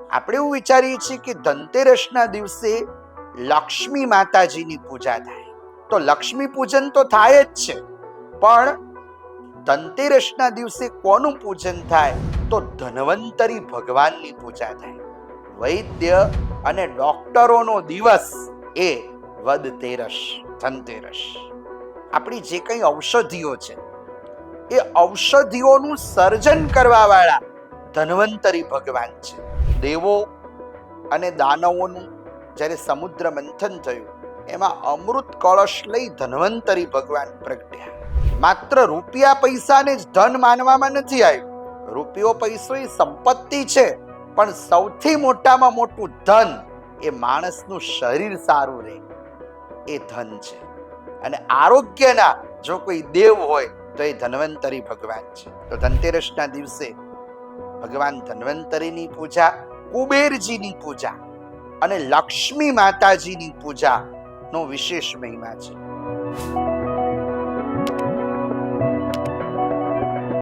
આપણે એવું વિચારીએ છીએ કે ધનતેરસના દિવસે લક્ષ્મી માતાજીની પૂજા થાય, તો લક્ષ્મી પૂજન તો થાય જ છે, પણ ધનતેરસના દિવસે કોનું પૂજન થાય? તો ધન્વંતરી ભગવાનની પૂજા થાય. વૈદ્ય અને ડોક્ટરોનો દિવસ એ વદતેરસ, ધનતેરસ. આપણી જે કંઈ ઔષધિઓ છે એ ઔષધિઓનું સર્જન કરવા વાળા ધન્વંતરી ભગવાન છે. દેવો અને દાનવોનું જ્યારે સમુદ્ર મંથન થયું, એમાં અમૃત કળશ લઈ ધન્વંતરી ભગવાન પ્રગટ્યા. માત્ર રૂપિયા પૈસાને જ ધન માનવામાં નથી આવ્યું. રૂપિયો પૈસો એ સંપત્તિ છે, પણ સૌથી મોટામાં મોટું ધન એ માણસનું શરીર સારું રહે, એ ધન છે. અને આરોગ્યના જો કોઈ દેવ હોય તો એ ધન્વંતરી ભગવાન છે. તો ધનતેરસના દિવસે ભગવાન ધન્વંતરીની પૂજા, કુબેરજીની પૂજા અને લક્ષ્મી માતાજીની પૂજાનો વિશેષ મહિમા છે.